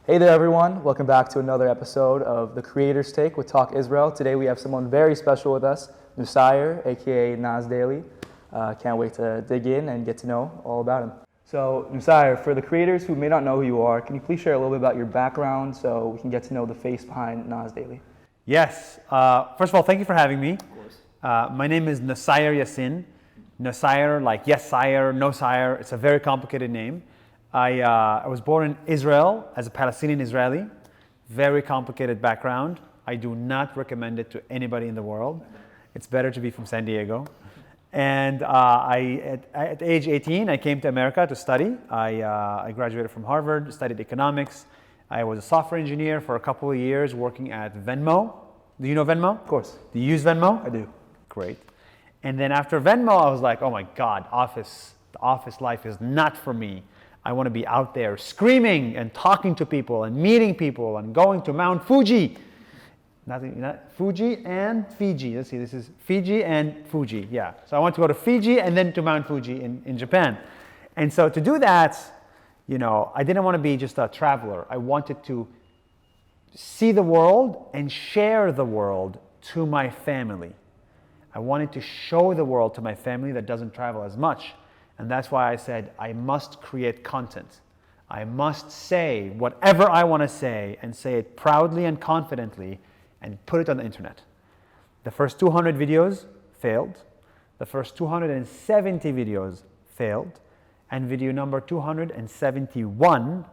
Hey there everyone, welcome back to another episode of The Creator's Take with Talk Israel. Today we have someone very special with us, Nuseir, aka Nas Daily. Can't wait to dig in and get to know all about him. So Nuseir, for the creators who may not know who you are, can you please share a little bit about your background so we can get to know the face behind Nas Daily? Yes, first of all, thank you for having me. Of course. My name is Nuseir Yassin. Nuseir, like yes sire, no sire, it's a very complicated name. I was born in Israel as a Palestinian-Israeli, very complicated background. I do not recommend it to anybody in the world. It's better to be from San Diego. And at age 18, I came to America to study. I graduated from Harvard, studied economics. I was a software engineer for a couple of years working at Venmo. Do you know Venmo? Of course. Do you use Venmo? I do. Great. And then after Venmo, I was like, oh my God, the office life is not for me. I want to be out there screaming and talking to people and meeting people and going to Mount Fuji. Not Fuji and Fiji. Let's see, this is Fiji and Fuji. Yeah. So I want to go to Fiji and then to Mount Fuji in Japan. And so to do that, I didn't want to be just a traveler. I wanted to see the world and share the world to my family. I wanted to show the world to my family that doesn't travel as much. And that's why I said, I must create content. I must say whatever I want to say and say it proudly and confidently and put it on the internet. The first 200 videos failed. The first 270 videos failed. And video number 271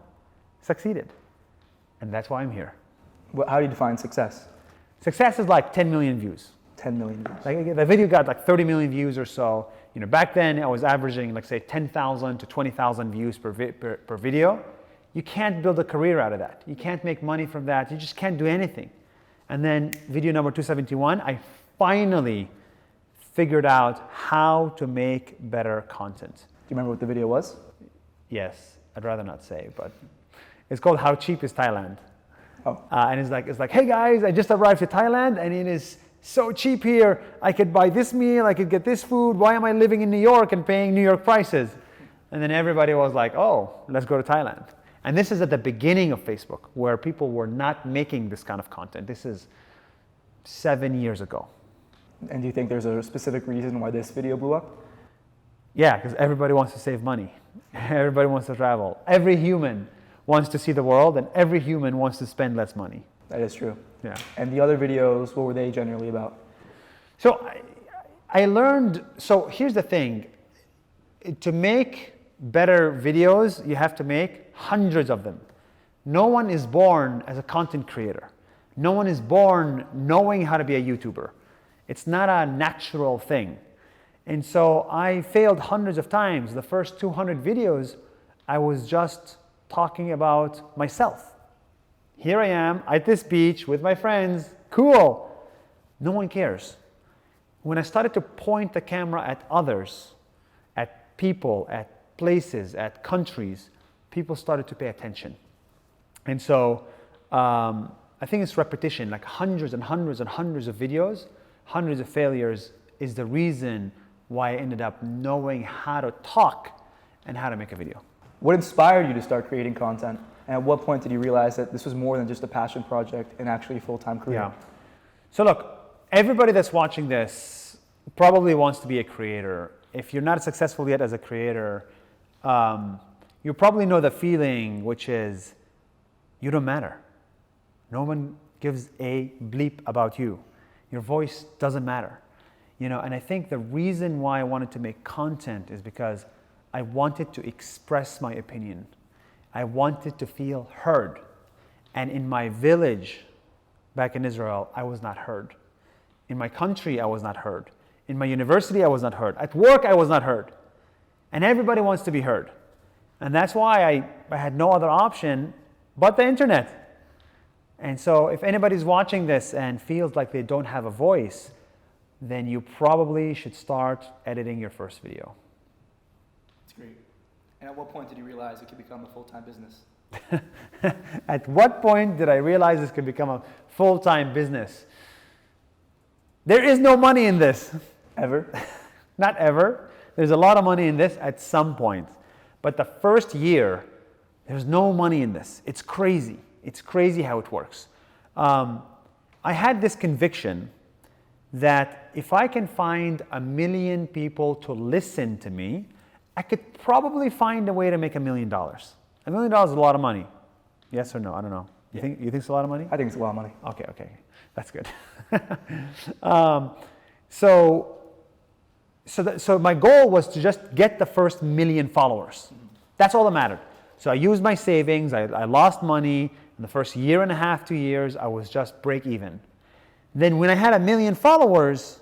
succeeded. And that's why I'm here. How do you define success? Success is like 10 million views. 10 million views. Like the video got like 30 million views or so. Back then I was averaging like say 10,000 to 20,000 views per video. You can't build a career out of that. You can't make money from that. You just can't do anything. And then video number 271, I finally figured out how to make better content. Do you remember what the video was? Yes, I'd rather not say, but it's called How Cheap is Thailand? Oh. And it's like, hey guys, I just arrived to Thailand and it is so cheap here. I could buy this meal, I could get this food. Why am I living in New York and paying New York prices? And then everybody was like, oh, let's go to Thailand. And this is at the beginning of Facebook, where people were not making this kind of content. This is 7 years ago. And do you think there's a specific reason why this video blew up? Yeah, because everybody wants to save money. Everybody wants to travel. Every human wants to see the world, and every human wants to spend less money. That is true. Yeah. And the other videos, what were they generally about? So I learned, so here's the thing. To make better videos, you have to make hundreds of them. No one is born as a content creator. No one is born knowing how to be a YouTuber. It's not a natural thing. And so I failed hundreds of times. The first 200 videos, I was just talking about myself. Here I am at this beach with my friends. Cool. No one cares. When I started to point the camera at others, at people, at places, at countries, people started to pay attention. And so I think it's repetition, like hundreds and hundreds and hundreds of videos, hundreds of failures is the reason why I ended up knowing how to talk and how to make a video. What inspired you to start creating content? And at what point did you realize that this was more than just a passion project and actually a full-time career? Yeah. So look, everybody that's watching this probably wants to be a creator. If you're not successful yet as a creator, you probably know the feeling, which is you don't matter. No one gives a bleep about you. Your voice doesn't matter. And I think the reason why I wanted to make content is because I wanted to express my opinion. I wanted to feel heard. And in my village back in Israel, I was not heard. In my country, I was not heard. In my university, I was not heard. At work, I was not heard. And everybody wants to be heard. And that's why I had no other option but the internet. And so if anybody's watching this and feels like they don't have a voice, then you probably should start editing your first video. That's great. And at what point did you realize it could become a full-time business? At what point did I realize this could become a full-time business? There is no money in this. Ever? Not ever. There's a lot of money in this at some point. But the first year, There's no money in this. It's crazy. It's crazy how it works. I had this conviction that if I can find 1 million people to listen to me, I could probably find a way to make $1 million. $1 million is a lot of money. Yes or no? I don't know. You think it's a lot of money? I think it's a lot of money. Okay. That's good. So my goal was to just get the first 1 million followers. That's all that mattered. So I used my savings. I lost money. In the first year and a half, 2 years, I was just break even. Then when I had 1 million followers,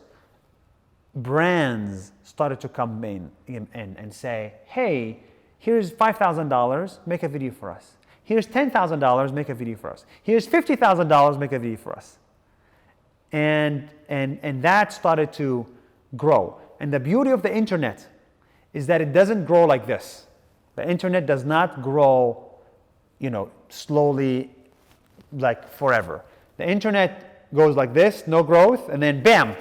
brands started to come in and say, hey, here's $5,000, make a video for us. Here's $10,000, make a video for us. Here's $50,000, make a video for us. And that started to grow. And the beauty of the internet is that it doesn't grow like this. The internet does not grow, slowly, like forever. The internet goes like this, no growth, and then bam.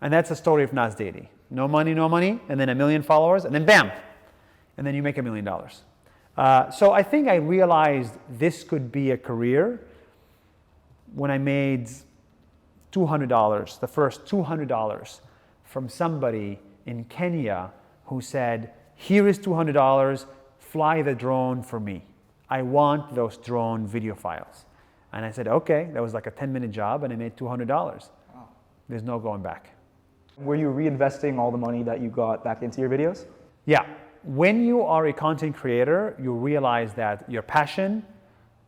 And that's the story of Nas Daily. No money, and then 1 million followers, and then bam. And then you make $1 million. So I think I realized this could be a career when I made $200, the first $200 from somebody in Kenya who said, here is $200, fly the drone for me. I want those drone video files. And I said, okay, that was like a 10-minute job and I made $200. Wow. There's no going back. Were you reinvesting all the money that you got back into your videos? Yeah. When you are a content creator, you realize that your passion,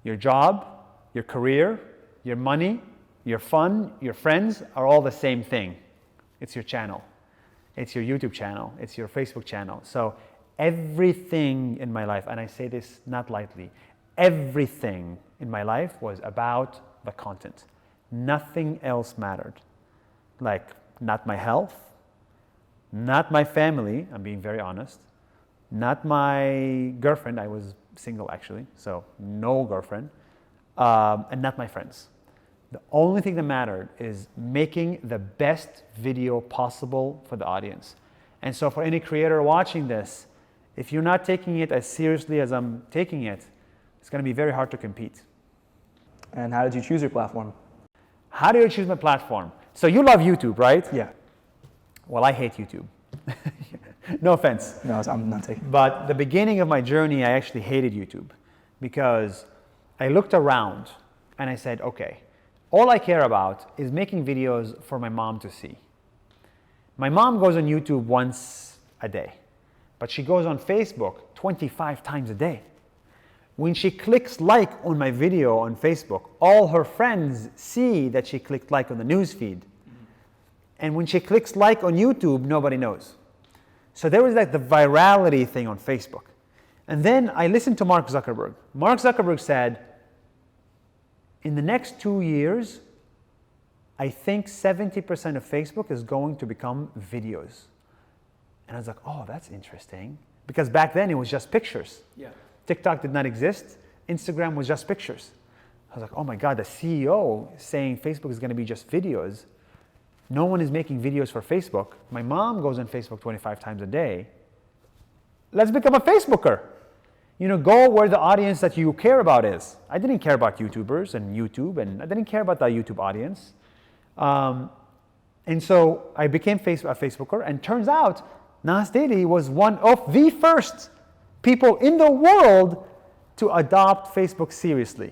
your job, your career, your money, your fun, your friends are all the same thing. It's your channel. It's your YouTube channel. It's your Facebook channel. So everything in my life, and I say this not lightly, everything in my life was about the content. Nothing else mattered. Like, not my health, not my family, I'm being very honest, not my girlfriend, I was single actually, so no girlfriend, and not my friends. The only thing that mattered is making the best video possible for the audience. And so for any creator watching this, if you're not taking it as seriously as I'm taking it, it's going to be very hard to compete. And how did you choose your platform? How do I choose my platform? So you love YouTube, right? Yeah. Well, I hate YouTube. No offense. No, I'm not taking it. But the beginning of my journey, I actually hated YouTube because I looked around and I said, okay, all I care about is making videos for my mom to see. My mom goes on YouTube once a day, but she goes on Facebook 25 times a day. When she clicks like on my video on Facebook, all her friends see that she clicked like on the news feed. And when she clicks like on YouTube, nobody knows. So there was like the virality thing on Facebook. And then I listened to Mark Zuckerberg. Mark Zuckerberg said, in the next 2 years, I think 70% of Facebook is going to become videos. And I was like, oh, that's interesting. Because back then it was just pictures. Yeah. TikTok did not exist. Instagram was just pictures. I was like, oh my God, the CEO saying Facebook is going to be just videos. No one is making videos for Facebook. My mom goes on Facebook 25 times a day. Let's become a Facebooker. Go where the audience that you care about is. I didn't care about YouTubers and YouTube, and I didn't care about the YouTube audience. And so I became a Facebooker, and turns out Nas Daily was one of the first people in the world to adopt Facebook seriously.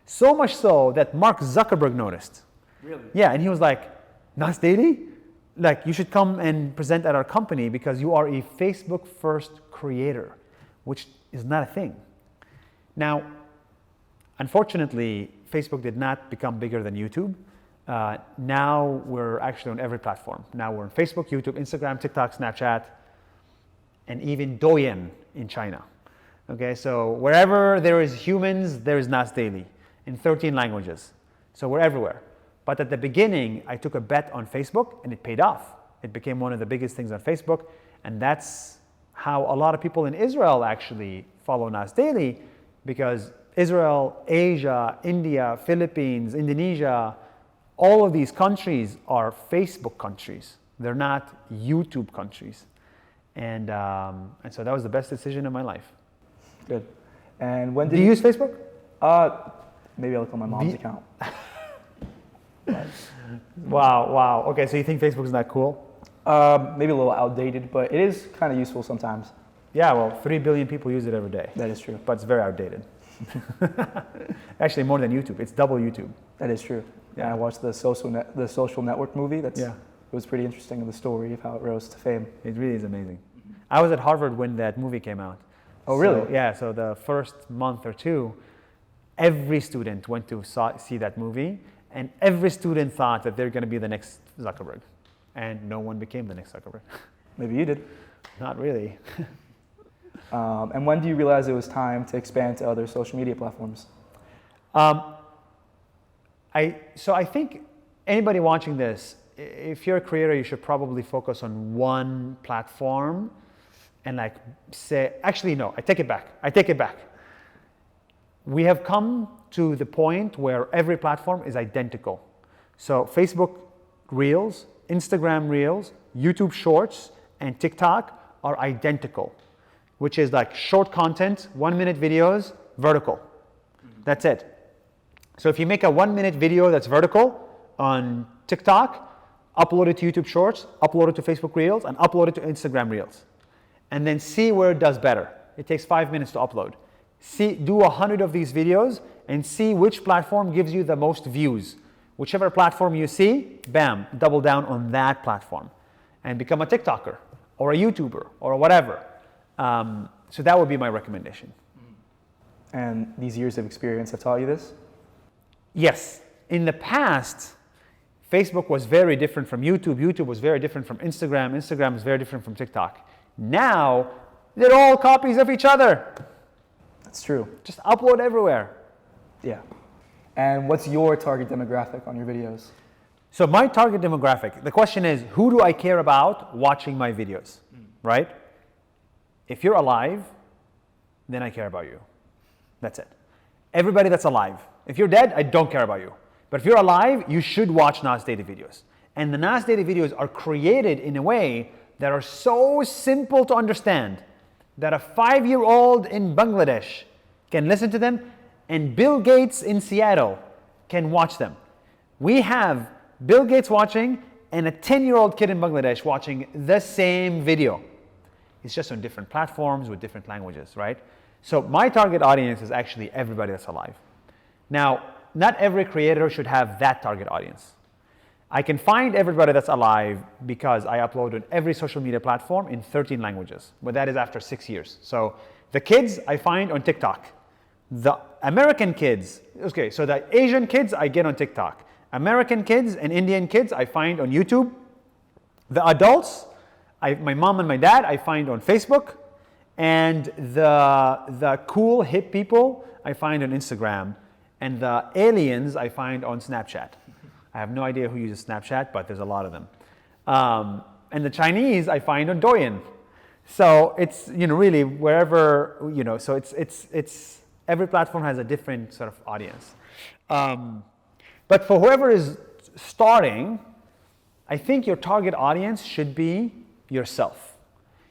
So much so that Mark Zuckerberg noticed. Really? Yeah, and he was like, Nas Daily? Like, you should come and present at our company because you are a Facebook first creator, which is not a thing. Now, unfortunately, Facebook did not become bigger than YouTube. Now we're actually on every platform. Now we're on Facebook, YouTube, Instagram, TikTok, Snapchat, and even Douyin in China. Okay, so wherever there is humans, there is Nas Daily in 13 languages. So we're everywhere. But at the beginning, I took a bet on Facebook and it paid off. It became one of the biggest things on Facebook. And that's how a lot of people in Israel actually follow Nas Daily, because Israel, Asia, India, Philippines, Indonesia, all of these countries are Facebook countries. They're not YouTube countries. And so that was the best decision of my life. Good. And when Do did you use Facebook? Maybe I'll look on my mom's account. Wow. Okay, so you think Facebook is not cool? Maybe a little outdated, but it is kind of useful sometimes. Yeah, well, 3 billion people use it every day. That is true. But it's very outdated. Actually, more than YouTube. It's double YouTube. That is true. Yeah. I watched the Social Network movie. Yeah. It was pretty interesting in the story of how it rose to fame. It really is amazing. I was at Harvard when that movie came out. Oh, really? So, yeah, so the first month or two, every student went to see that movie, and every student thought that they're going to be the next Zuckerberg. And no one became the next Zuckerberg. Maybe you did. Not really. And when do you realize it was time to expand to other social media platforms? I think anybody watching this, if you're a creator, you should probably focus on one platform and actually no, I take it back. We have come to the point where every platform is identical. So Facebook Reels, Instagram Reels, YouTube Shorts, and TikTok are identical, which is like short content, 1-minute videos, vertical. That's it. So if you make a 1-minute video that's vertical on TikTok, upload it to YouTube Shorts, upload it to Facebook Reels, and upload it to Instagram Reels. And then see where it does better. It takes 5 minutes to upload. Do 100 of these videos and see which platform gives you the most views. Whichever platform you see, bam, double down on that platform and become a TikToker or a YouTuber or whatever. So that would be my recommendation. And these years of experience have taught you this? Yes. In the past, Facebook was very different from YouTube. YouTube was very different from Instagram. Instagram was very different from TikTok. Now, they're all copies of each other. That's true. Just upload everywhere. Yeah. And what's your target demographic on your videos? So my target demographic, the question is, who do I care about watching my videos, right? If you're alive, then I care about you. That's it. Everybody that's alive. If you're dead, I don't care about you. But if you're alive, you should watch Nas Daily videos. And the Nas Daily videos are created in a way that are so simple to understand that a 5-year-old in Bangladesh can listen to them and Bill Gates in Seattle can watch them. We have Bill Gates watching and a 10-year-old kid in Bangladesh watching the same video. It's just on different platforms with different languages, right? So my target audience is actually everybody that's alive. Now, not every creator should have that target audience. I can find everybody that's alive because I upload on every social media platform in 13 languages, but that is after 6 years. So the kids I find on TikTok. The American kids, okay, so the Asian kids I get on TikTok. American kids and Indian kids I find on YouTube. The adults, my mom and my dad, I find on Facebook. And the cool hip people I find on Instagram. And the aliens I find on Snapchat. I have no idea who uses Snapchat, but there's a lot of them. And the Chinese I find on Douyin. So it's, really wherever, so it's every platform has a different sort of audience. But for whoever is starting, I think your target audience should be yourself.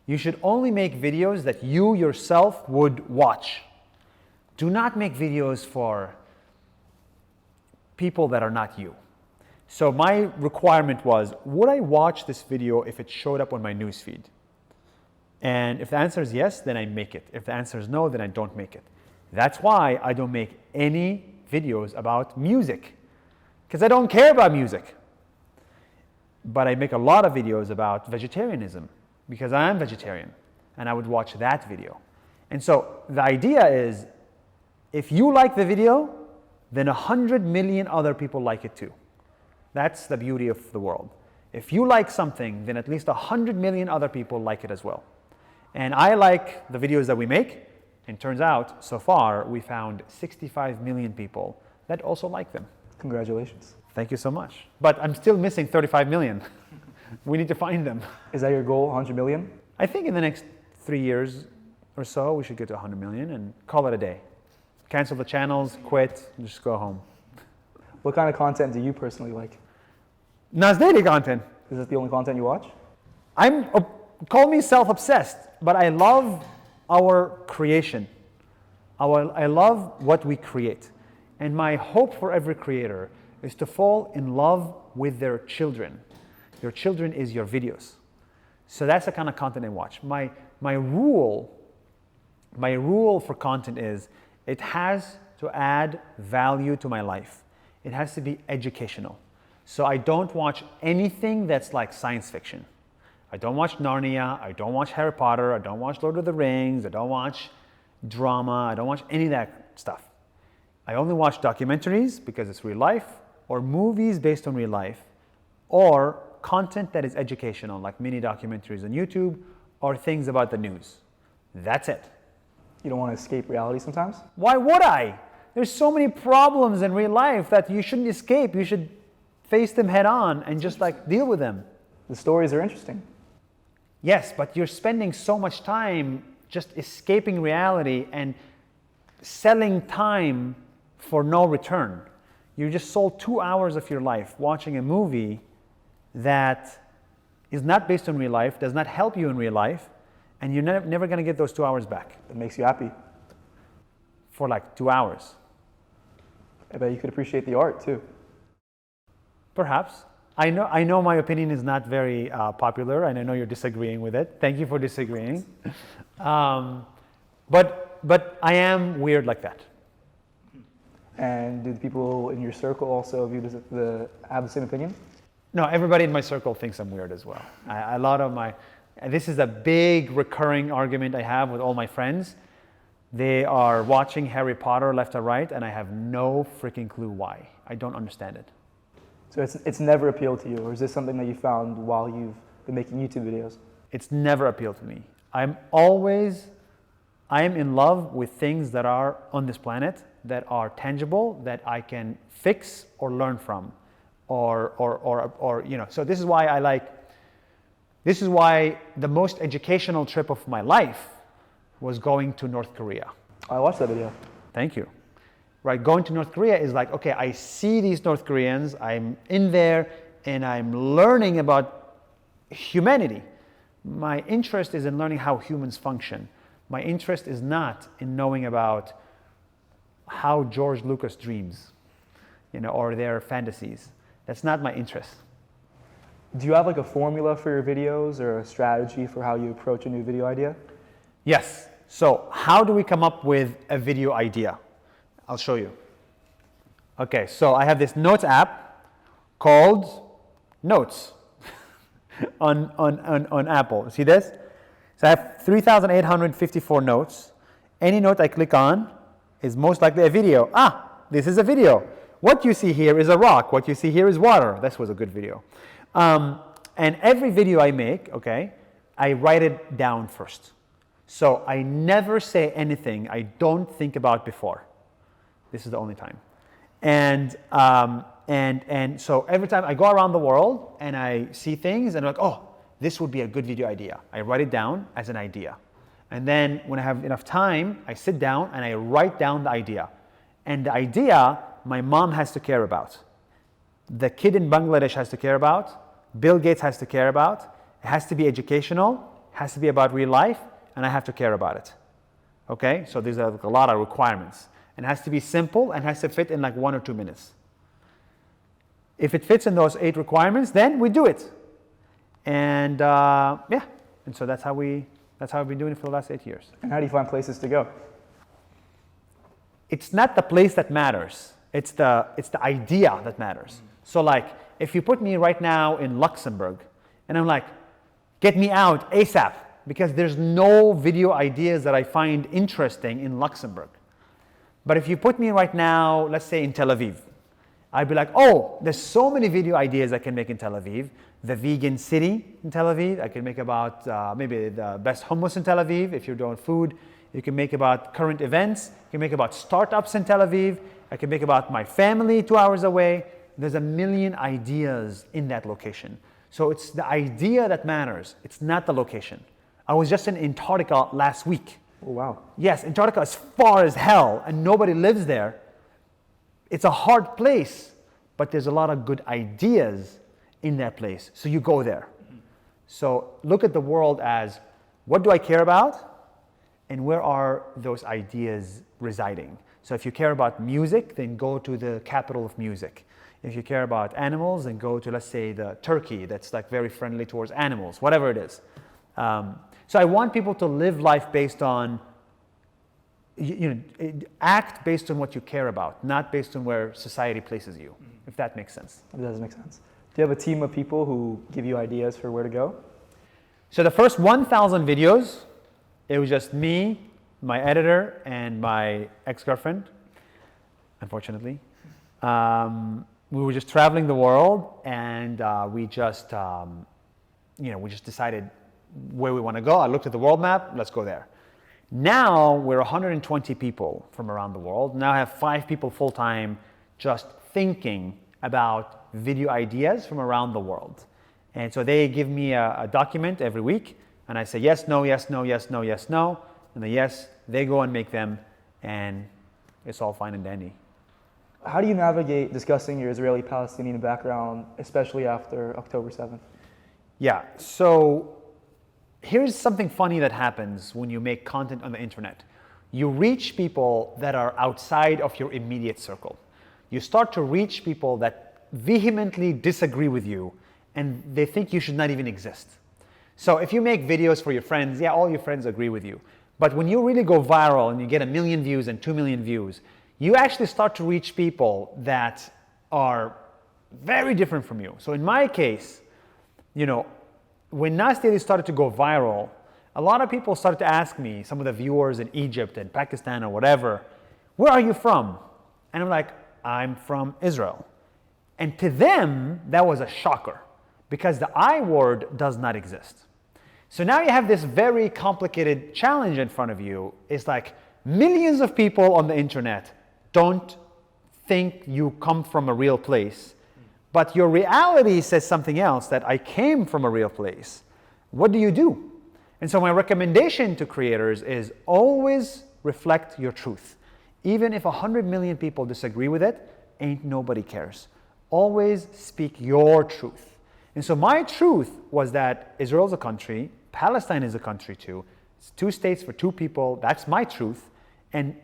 You should only make videos that you yourself would watch. Do not make videos for people that are not you. So my requirement was, would I watch this video if it showed up on my newsfeed? And if the answer is yes, then I make it. If the answer is no, then I don't make it. That's why I don't make any videos about music, because I don't care about music. But I make a lot of videos about vegetarianism, because I am vegetarian, and I would watch that video. And so the idea is, if you like the video, then 100 million other people like it too. That's the beauty of the world. If you like something, then at least 100 million other people like it as well. And I like the videos that we make, and turns out, so far, we found 65 million people that also like them. Congratulations. Thank you so much. But I'm still missing 35 million. We need to find them. Is that your goal, 100 million? I think in the next 3 years or so, we should get to 100 million and call it a day. Cancel the channels, quit, and just go home. What kind of content do you personally like? Nas Daily content. Is this the only content you watch? Call me self-obsessed, but I love our creation. I love what we create. And my hope for every creator is to fall in love with their children. Your children is your videos. So that's the kind of content I watch. My rule for content is it has to add value to my life. It has to be educational. So I don't watch anything that's like science fiction. I don't watch Narnia, I don't watch Harry Potter, I don't watch Lord of the Rings, I don't watch drama, I don't watch any of that stuff. I only watch documentaries because it's real life, or movies based on real life, or content that is educational, like mini documentaries on YouTube, or things about the news. That's it. You don't want to escape reality sometimes? Why would I? There's so many problems in real life that you shouldn't escape. You should face them head on and just like deal with them. The stories are interesting. Yes, but you're spending so much time just escaping reality and selling time for no return. You just sold 2 hours of your life watching a movie that is not based on real life, does not help you in real life, and you're never going to get those 2 hours back. It makes you happy. For like 2 hours. I bet you could appreciate the art too. Perhaps. I know my opinion is not very popular, and I know you're disagreeing with it. Thank you for disagreeing. But I am weird like that. And do the people in your circle also view have the same opinion? No, everybody in my circle thinks I'm weird as well. This is a big recurring argument I have with all my friends. They are watching Harry Potter left or right, and I have no freaking clue why. I don't understand it. So it's never appealed to you, or is this something that you found while you've been making YouTube videos? It's never appealed to me. I am in love with things that are on this planet, that are tangible, that I can fix or learn from, or you know. So this is why the most educational trip of my life was going to North Korea. I watched that video. Thank you. Right, going to North Korea is like, okay, I see these North Koreans, I'm in there, and I'm learning about humanity. My interest is in learning how humans function. My interest is not in knowing about how George Lucas dreams, you know, or their fantasies. That's not my interest. Do you have like a formula for your videos or a strategy for how you approach a new video idea? Yes. So how do we come up with a video idea? I'll show you. Okay, so I have this Notes app called Notes on Apple. See this? So I have 3,854 notes. Any note I click on is most likely a video. This is a video. What you see here is a rock. What you see here is water. This was a good video. And every video I make, okay, I write it down first. So I never say anything I don't think about before. This is the only time. And so every time I go around the world and I see things and I'm like, oh, this would be a good video idea. I write it down as an idea. And then when I have enough time, I sit down and I write down the idea. And the idea, my mom has to care about. The kid in Bangladesh has to care about. Bill Gates has to care about. It has to be educational, has to be about real life, and I have to care about it. Okay? So there's a lot of requirements. It has to be simple and has to fit in like 1 or 2 minutes. If it fits in those 8 requirements, then we do it. And and so that's how we've been doing it for the last 8 years. And how do you find places to go? It's not the place that matters. It's the idea that matters. So like, if you put me right now in Luxembourg, and I'm like, get me out ASAP, because there's no video ideas that I find interesting in Luxembourg. But if you put me right now, let's say in Tel Aviv, I'd be like, oh, there's so many video ideas I can make in Tel Aviv. The vegan city in Tel Aviv, I can make about maybe the best hummus in Tel Aviv. If you're doing food, you can make about current events. You can make about startups in Tel Aviv. I can make about my family 2 hours away. There's a million ideas in that location. So it's the idea that matters. It's not the location. I was just in Antarctica last week. Oh, wow. Yes, Antarctica is far as hell and nobody lives there. It's a hard place, but there's a lot of good ideas in that place. So you go there. So look at the world as, what do I care about? and where are those ideas residing. So if you care about music, then go to the capital of music. If you care about animals, then go to, let's say, the Turkey that's like very friendly towards animals, whatever it is. So I want people to live life based on, act based on what you care about, not based on where society places you, if that makes sense. It does make sense. Do you have a team of people who give you ideas for where to go? So the first 1,000 videos, it was just me, my editor, and my ex-girlfriend, unfortunately. We were just traveling the world, and we just decided where we want to go. I looked at the world map, let's go there. Now we're 120 people from around the world. Now I have 5 people full-time just thinking about video ideas from around the world. And so they give me a document every week, and I say yes, no, yes, no, yes, no, yes, no. And the yes, they go and make them, and it's all fine and dandy. How do you navigate discussing your Israeli-Palestinian background, especially after October 7th? Yeah, so here's something funny that happens when you make content on the internet. You reach people that are outside of your immediate circle. You start to reach people that vehemently disagree with you, and they think you should not even exist. So if you make videos for your friends, yeah, all your friends agree with you. But when you really go viral and you get 1 million views and 2 million views, you actually start to reach people that are very different from you. So in my case, when Nas Daily started to go viral, a lot of people started to ask me, some of the viewers in Egypt and Pakistan or whatever, where are you from? And I'm like, I'm from Israel. And to them, that was a shocker, because the I word does not exist. So now you have this very complicated challenge in front of you. It's like millions of people on the internet don't think you come from a real place, but your reality says something else, that I came from a real place. What do you do? And so my recommendation to creators is always reflect your truth. Even if 100 million people disagree with it, ain't nobody cares. Always speak your truth. And so my truth was that Israel is a country, Palestine is a country too. It's 2 states for 2 people. That's my truth. And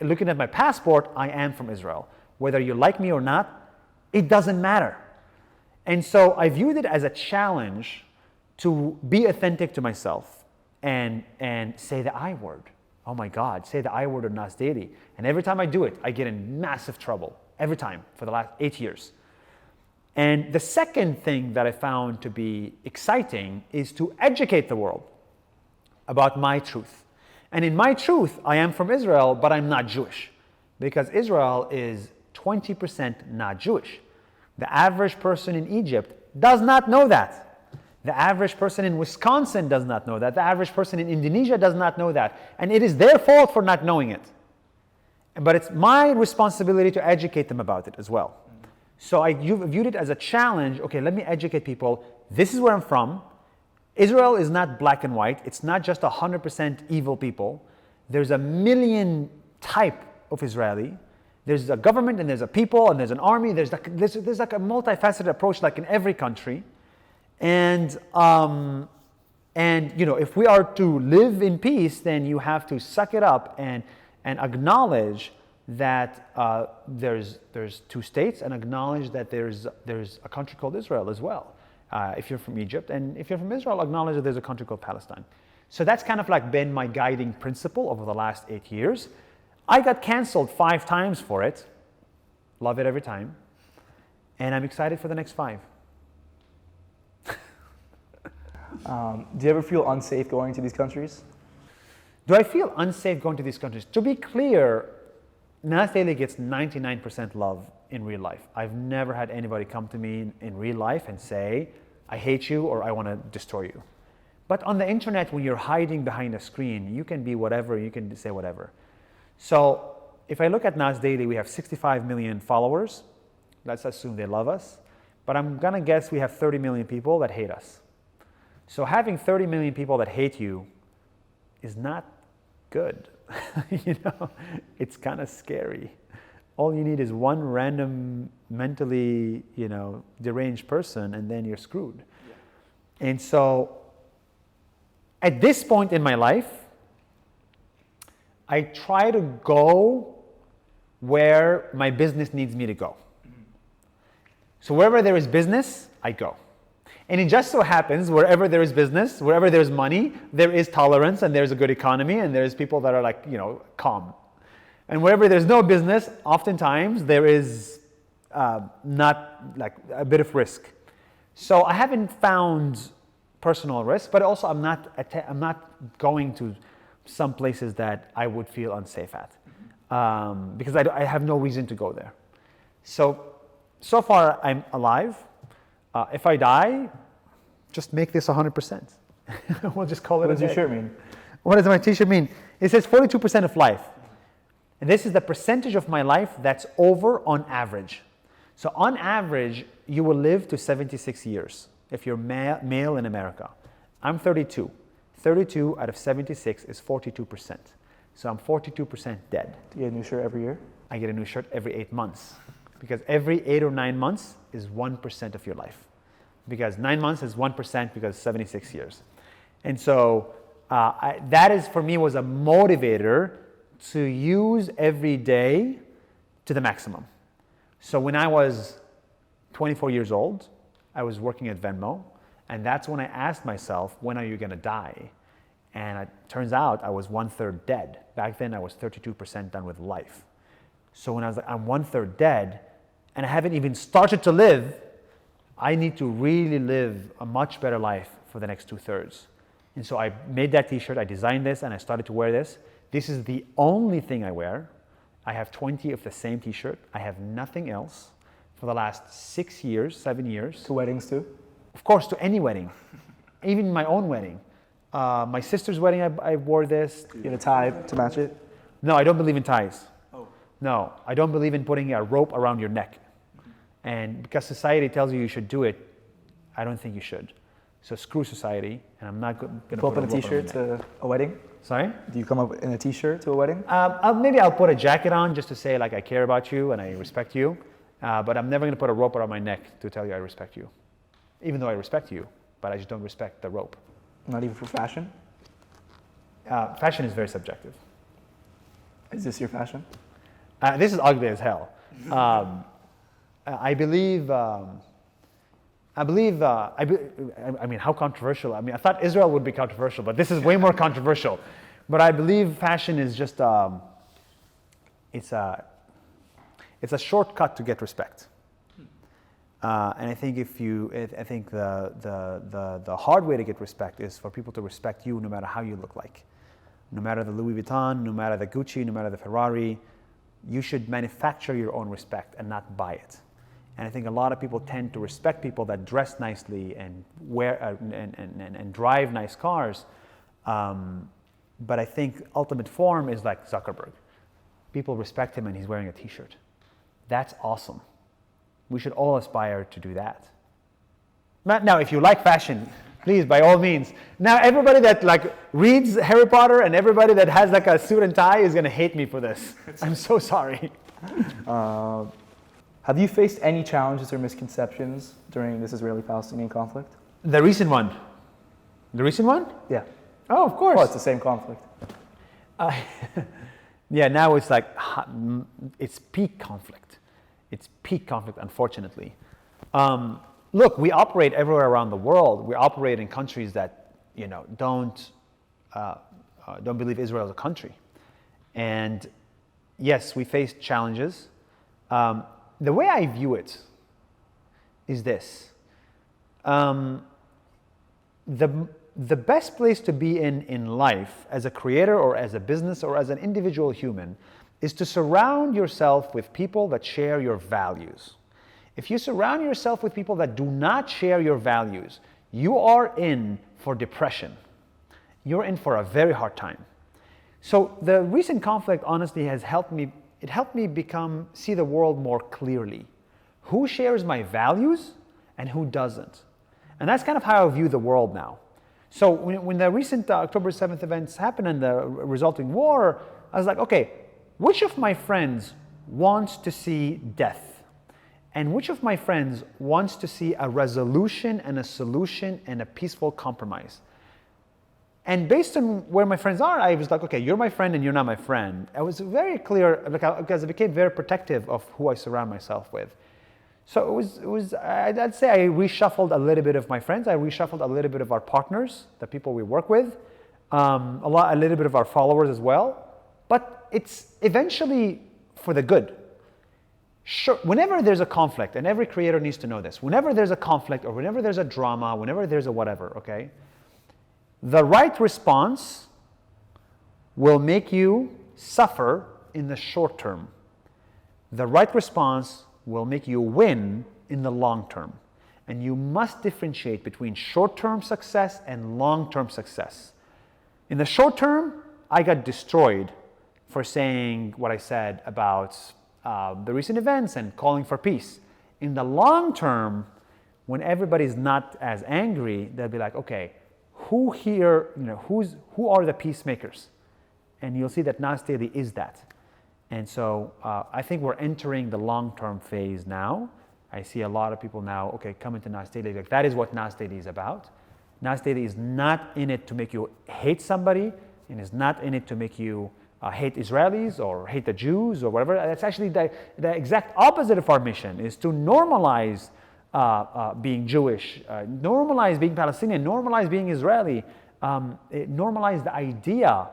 looking at my passport, I am from Israel. Whether you like me or not, it doesn't matter. And so I viewed it as a challenge to be authentic to myself and say the I word. Oh my God, say the I word on Nas Daily. And every time I do it, I get in massive trouble. Every time for the last 8 years. And the second thing that I found to be exciting is to educate the world about my truth. And in my truth, I am from Israel, but I'm not Jewish, because Israel is 20% not Jewish. The average person in Egypt does not know that. The average person in Wisconsin does not know that. The average person in Indonesia does not know that. And it is their fault for not knowing it. But it's my responsibility to educate them about it as well. So I viewed it as a challenge. Okay, let me educate people. This is where I'm from. Israel is not black and white. It's not just 100% evil people. There's a million type of Israeli. There's a government, and there's a people, and there's an army. There's like a multifaceted approach, like in every country. And if we are to live in peace, then you have to suck it up and acknowledge that there's 2 states, and acknowledge that there's a country called Israel as well. If you're from Egypt, and if you're from Israel, acknowledge that there's a country called Palestine. So that's kind of like been my guiding principle over the last 8 years. I got canceled 5 times for it. Love it every time. And I'm excited for the next 5. Do you ever feel unsafe going to these countries? Do I feel unsafe going to these countries? To be clear, Nas Daily gets 99% love in real life. I've never had anybody come to me in real life and say, I hate you or I want to destroy you. But on the internet, when you're hiding behind a screen, you can be whatever, you can say whatever. So if I look at Nas Daily, we have 65 million followers. Let's assume they love us. But I'm going to guess we have 30 million people that hate us. So having 30 million people that hate you is not good. It's kind of scary. All you need is one random mentally, deranged person, and then you're screwed. Yeah. And so at this point in my life, I try to go where my business needs me to go. So wherever there is business, I go. And it just so happens, wherever there is business, wherever there's money, there is tolerance and there's a good economy and there's people that are like, calm. And wherever there's no business, oftentimes there is not like a bit of risk. So I haven't found personal risk, but also I'm not going to some places that I would feel unsafe at, because I have no reason to go there. So far I'm alive. If I die, just make this 100%. We'll just call it. What does your shirt mean? What does my t-shirt mean? It says 42% of life. And this is the percentage of my life that's over on average. So on average, you will live to 76 years if you're male in America. I'm 32. 32 out of 76 is 42%. So I'm 42% dead. Do you get a new shirt every year? I get a new shirt every 8 months. Because every 8 or 9 months is 1% of your life. Because 9 months is 1% because 76 years. And so that is, for me, was a motivator to use every day to the maximum. So when I was 24 years old, I was working at Venmo. And that's when I asked myself, when are you going to die? And it turns out I was 1/3 dead. Back then, I was 32% done with life. So when I was like, I'm 1/3 dead, and I haven't even started to live, I need to really live a much better life for the next 2/3. And so I made that t-shirt, I designed this, and I started to wear this. This is the only thing I wear. I have 20 of the same t-shirt. I have nothing else for the last 6 years, 7 years. To weddings too? Of course, to any wedding, even my own wedding. My sister's wedding, I wore this. You get a tie to match it? No, I don't believe in ties. Oh. No, I don't believe in putting a rope around your neck. And because society tells you should do it, I don't think you should. So screw society, and I'm not going to put a t-shirt to a wedding? Sorry? Do you come up in a t-shirt to a wedding? Maybe I'll put a jacket on just to say like I care about you and I respect you. But I'm never going to put a rope around my neck to tell you I respect you. Even though I respect you, but I just don't respect the rope. Not even for fashion? Fashion is very subjective. Is this your fashion? This is ugly as hell. I mean, how controversial? I mean, I thought Israel would be controversial, but this is way more controversial. But I believe fashion is just, it's a shortcut to get respect. And I think the hard way to get respect is for people to respect you no matter how you look like. No matter the Louis Vuitton, no matter the Gucci, no matter the Ferrari, you should manufacture your own respect and not buy it. And I think a lot of people tend to respect people that dress nicely and wear and drive nice cars. But I think ultimate form is like Zuckerberg. People respect him and he's wearing a t-shirt. That's awesome. We should all aspire to do that. Now, if you like fashion, please, by all means. Now, everybody that like reads Harry Potter and everybody that has like a suit and tie is going to hate me for this. I'm so sorry. Have you faced any challenges or misconceptions during this Israeli-Palestinian conflict? The recent one. The recent one? Yeah. Oh, of course. Well, it's the same conflict. Yeah, now it's like, it's peak conflict. It's peak conflict, unfortunately. Look, we operate everywhere around the world. We operate in countries that, don't believe Israel is a country. And yes, we face challenges. The way I view it is this. The best place to be in life as a creator or as a business or as an individual human is to surround yourself with people that share your values. If you surround yourself with people that do not share your values, you are in for depression. You're in for a very hard time. So the recent conflict honestly has helped me. It helped me see the world more clearly. Who shares my values and who doesn't? And that's kind of how I view the world now. So when the recent October 7th events happened and the resulting war, I was like, okay, which of my friends wants to see death? And which of my friends wants to see a resolution and a solution and a peaceful compromise? And based on where my friends are, I was like, okay, you're my friend and you're not my friend. I was very clear, because I became very protective of who I surround myself with. So I'd say I reshuffled a little bit of my friends. I reshuffled a little bit of our partners, the people we work with, a little bit of our followers as well. But it's eventually for the good. Sure, whenever there's a conflict, and every creator needs to know this, whenever there's a conflict or whenever there's a drama, whenever there's a whatever, okay, the right response will make you suffer in the short term. The right response will make you win in the long term. And you must differentiate between short-term success and long-term success. In the short term, I got destroyed for saying what I said about the recent events and calling for peace. In the long term, when everybody's not as angry, they'll be like, okay, who here, who are the peacemakers? And you'll see that Nas Daily is that. And so I think we're entering the long-term phase now. I see a lot of people now, okay, come into Nas Daily. Like, that is what Nas Daily is about. Nas Daily is not in it to make you hate somebody, and is not in it to make you hate Israelis or hate the Jews or whatever. That's actually the exact opposite of our mission, is to normalize being Jewish, normalize being Palestinian, normalize being Israeli, normalize the idea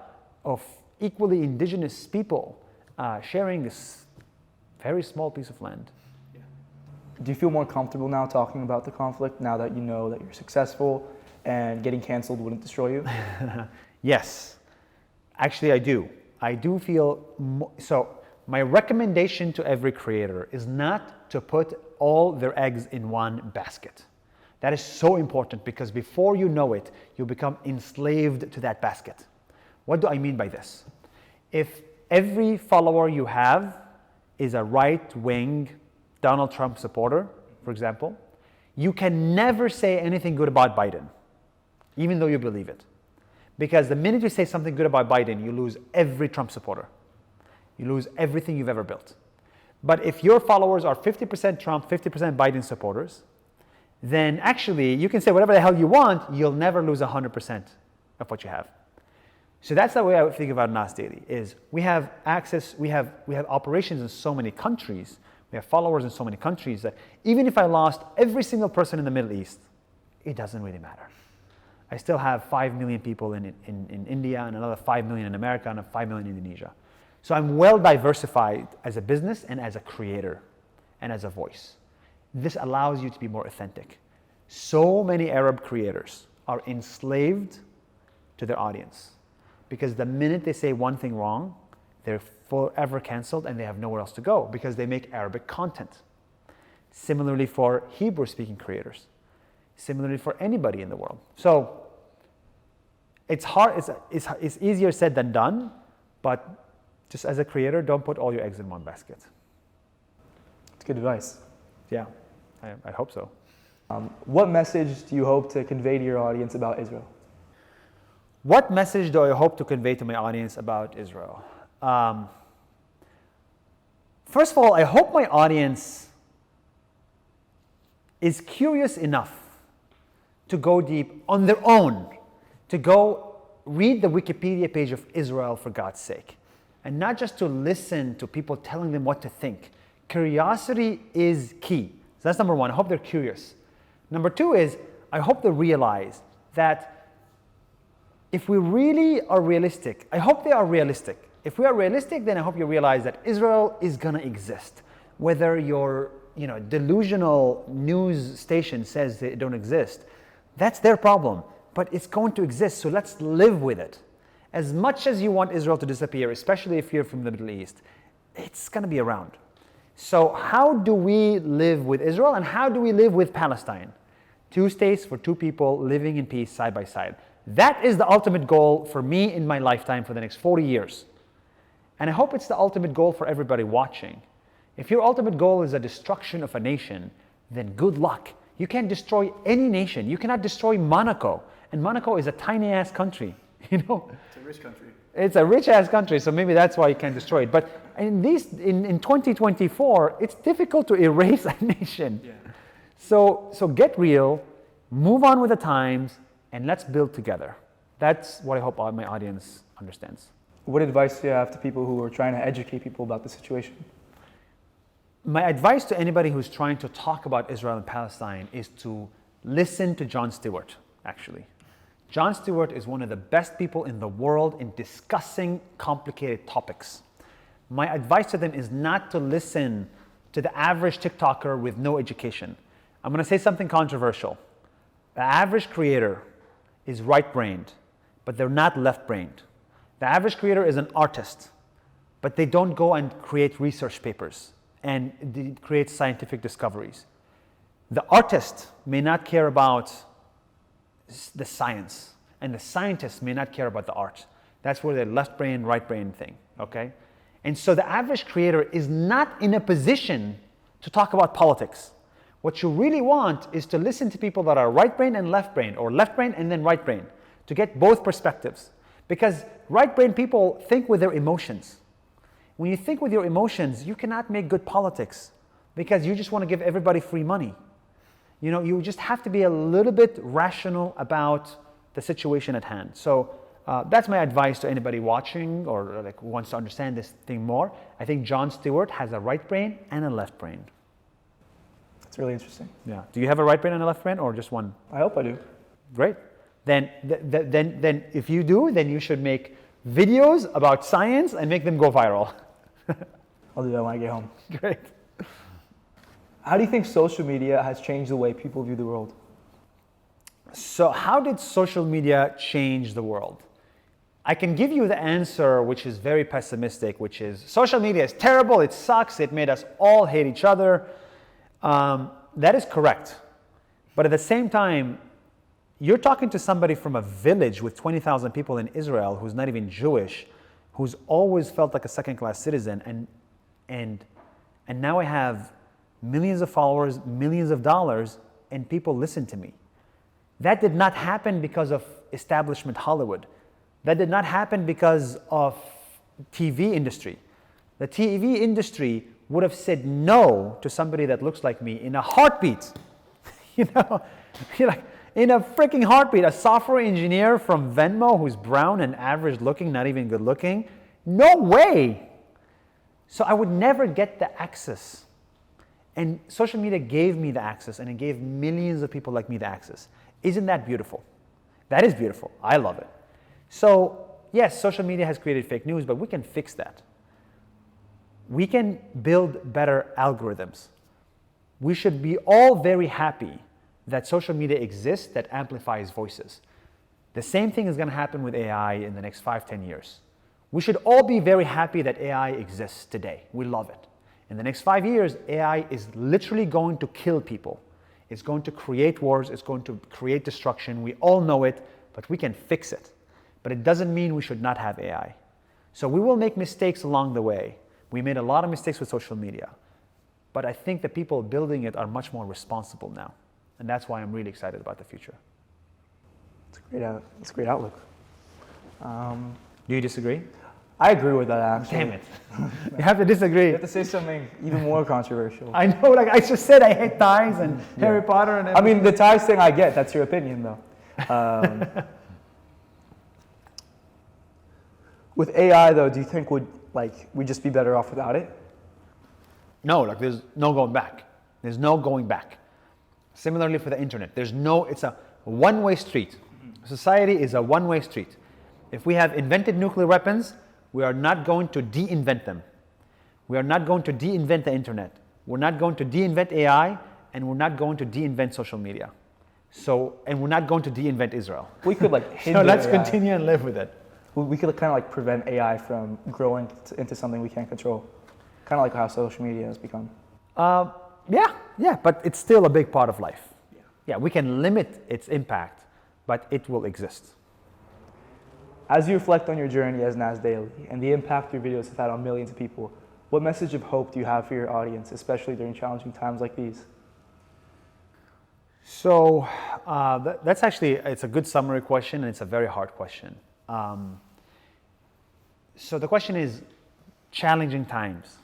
of equally indigenous people sharing this very small piece of land. Do you feel more comfortable now talking about the conflict, now that you know that you're successful and getting canceled wouldn't destroy you? Yes, actually I do. I do feel, so my recommendation to every creator is not to put all their eggs in one basket. That is so important, because before you know it, you become enslaved to that basket. What do I mean by this? If every follower you have is a right-wing Donald Trump supporter, for example, you can never say anything good about Biden, even though you believe it. Because the minute you say something good about Biden, you lose every Trump supporter. You lose everything you've ever built. But if your followers are 50% Trump, 50% Biden supporters, then actually you can say whatever the hell you want, you'll never lose 100% of what you have. So that's the way I would think about Nas Daily, is we have access, we have operations in so many countries, we have followers in so many countries that even if I lost every single person in the Middle East, it doesn't really matter. I still have 5 million people in India, and another 5 million in America, and 5 million in Indonesia. So I'm well diversified as a business and as a creator and as a voice. This allows you to be more authentic. So many Arab creators are enslaved to their audience, because the minute they say one thing wrong, they're forever canceled and they have nowhere else to go, because they make Arabic content. Similarly for Hebrew-speaking creators. Similarly for anybody in the world. So it's hard, it's easier said than done, but just as a creator, don't put all your eggs in one basket. It's good advice. Yeah, I hope so. What message do you hope to convey to your audience about Israel? What message do I hope to convey to my audience about Israel? First of all, I hope my audience is curious enough to go deep on their own, to go read the Wikipedia page of Israel, for God's sake, and not just to listen to people telling them what to think. Curiosity is key. So that's number one. I hope they're curious. Number two is, I hope they realize that if we really are realistic, I hope they are realistic. If we are realistic, then I hope you realize that Israel is going to exist. Whether your delusional news station says they don't exist, that's their problem. But it's going to exist, so let's live with it. As much as you want Israel to disappear, especially if you're from the Middle East, it's going to be around. So how do we live with Israel, and how do we live with Palestine? 2 states for 2 people living in peace side by side. That is the ultimate goal for me in my lifetime for the next 40 years. And I hope it's the ultimate goal for everybody watching. If your ultimate goal is the destruction of a nation, then good luck. You can't destroy any nation. You cannot destroy Monaco. And Monaco is a tiny-ass country, It's a rich country. It's a rich-ass country, so maybe that's why you can't destroy it. But in 2024, it's difficult to erase a nation. Yeah. So get real, move on with the times, and let's build together. That's what I hope my audience understands. What advice do you have to people who are trying to educate people about the situation? My advice to anybody who's trying to talk about Israel and Palestine is to listen to Jon Stewart, actually. Jon Stewart is one of the best people in the world in discussing complicated topics. My advice to them is not to listen to the average TikToker with no education. I'm going to say something controversial. The average creator is right-brained, but they're not left-brained. The average creator is an artist, but they don't go and create research papers and create scientific discoveries. The artist may not care about the science, and the scientist may not care about the art. That's where the left brain, right brain thing, okay? And so the average creator is not in a position to talk about politics. What you really want is to listen to people that are right brain and left brain, or left brain and then right brain, to get both perspectives. Because right brain people think with their emotions. When you think with your emotions, you cannot make good politics because you just want to give everybody free money. You know, you just have to be a little bit rational about the situation at hand. So that's my advice to anybody watching or like wants to understand this thing more. I think Jon Stewart has a right brain and a left brain. It's really interesting. Yeah. Do you have a right brain and a left brain, or just one? I hope I do. Great. Then if you do, then you should make videos about science and make them go viral. I'll do that when I get home. Great. How do you think social media has changed the way people view the world? So how did social media change the world? I can give you the answer, which is very pessimistic, which is social media is terrible, it sucks, it made us all hate each other. That is correct. But at the same time, you're talking to somebody from a village with 20,000 people in Israel who's not even Jewish, who's always felt like a second-class citizen, and now I have millions of followers, millions of dollars, and people listen to me. That did not happen because of establishment Hollywood. That did not happen because of TV industry. The TV industry would have said no to somebody that looks like me in a heartbeat. You know, like in a freaking heartbeat. A software engineer from Venmo who's brown and average looking, not even good looking. No way. So I would never get the access. And social media gave me the access, and it gave millions of people like me the access. Isn't that beautiful? That is beautiful. I love it. So yes, social media has created fake news, but we can fix that. We can build better algorithms. We should be all very happy that social media exists that amplifies voices. The same thing is going to happen with AI in the next 5-10 years. We should all be very happy that AI exists today. We love it. In the next 5 years, AI is literally going to kill people. It's going to create wars. It's going to create destruction. We all know it, but we can fix it. But it doesn't mean we should not have AI. So we will make mistakes along the way. We made a lot of mistakes with social media. But I think the people building it are much more responsible now. And that's why I'm really excited about the future. It's a great outlook. Do you disagree? I agree with that, actually. Damn it. You have to disagree. You have to say something even more controversial. I know, like I just said, I hate ties and Harry Potter and everything. I mean, the ties thing I get. That's your opinion, though. With AI, though, do you think we'd just be better off without it? No, like there's no going back. There's no going back. Similarly for the internet, it's a one-way street. Society is a one-way street. If we have invented nuclear weapons, we are not going to de-invent them. We are not going to de-invent the internet. We're not going to de-invent AI, and we're not going to de-invent social media. And we're not going to de-invent Israel. We could hinder So let's AI. continue and live with it. We could kind of prevent AI from growing into something we can't control. Kind of like how social media has become. Yeah, but it's still a big part of life. Yeah, we can limit its impact, but it will exist. As you reflect on your journey as Nas Daily and the impact your videos have had on millions of people, what message of hope do you have for your audience, especially during challenging times like these? So that's actually, it's a good summary question, and it's a very hard question. So the question is challenging times.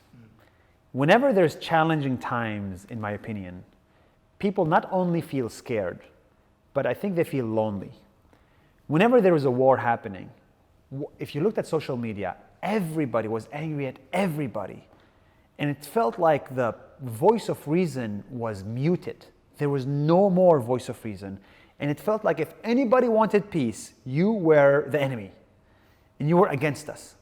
Whenever there's challenging times, in my opinion, people not only feel scared, but I think they feel lonely. whenever there was a war happening, if you looked at social media, everybody was angry at everybody. And it felt like the voice of reason was muted. There was no more voice of reason. And it felt like if anybody wanted peace, you were the enemy. And you were against us.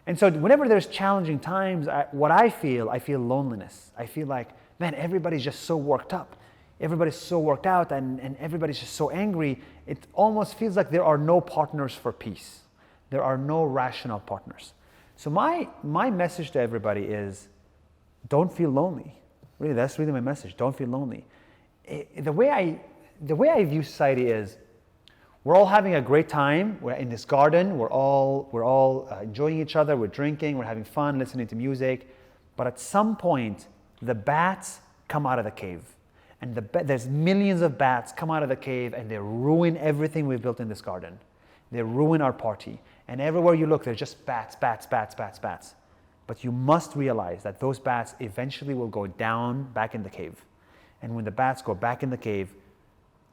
And so whenever there's challenging times, I feel loneliness. I feel like, man, everybody's just so worked up. Everybody's so worked out and everybody's just so angry. It almost feels like there are no partners for peace. There are no rational partners. So my message to everybody is, don't feel lonely. Really, that's really my message. Don't feel lonely. The way I view society is, we're all having a great time. We're in this garden. We're all enjoying each other. We're drinking. We're having fun, listening to music. But at some point, the bats come out of the cave. And there's millions of bats come out of the cave and they ruin everything we've built in this garden. They ruin our party. And everywhere you look, there's just bats, bats, bats, bats, bats. But you must realize that those bats eventually will go down back in the cave. And when the bats go back in the cave,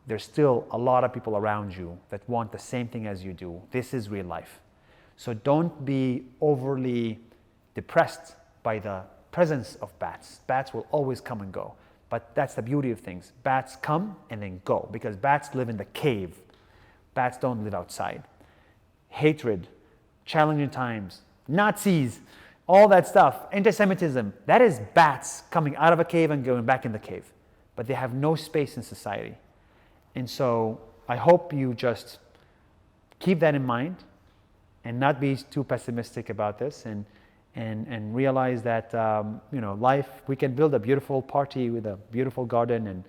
there's still a lot of people around you that want the same thing as you do. This is real life. So don't be overly depressed by the presence of bats. Bats will always come and go. But that's the beauty of things. Bats come and then go because bats live in the cave. Bats don't live outside. Hatred, challenging times, Nazis, all that stuff, anti-Semitism, that is bats coming out of a cave and going back in the cave. But they have no space in society. And so I hope you just keep that in mind and not be too pessimistic about this and realize that life, we can build a beautiful party with a beautiful garden and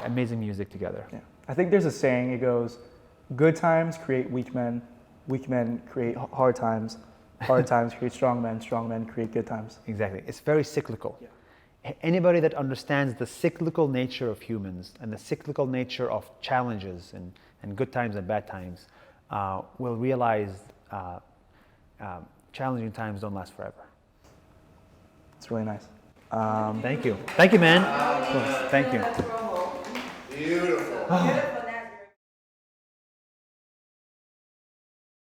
amazing music together. Yeah. I think there's a saying, it goes, good times create weak men create hard times create strong men create good times. Exactly. It's very cyclical. Yeah. Anybody that understands the cyclical nature of humans and the cyclical nature of challenges and good times and bad times will realize challenging times don't last forever. It's really nice. Thank you. Thank you, man. Thank you. Beautiful.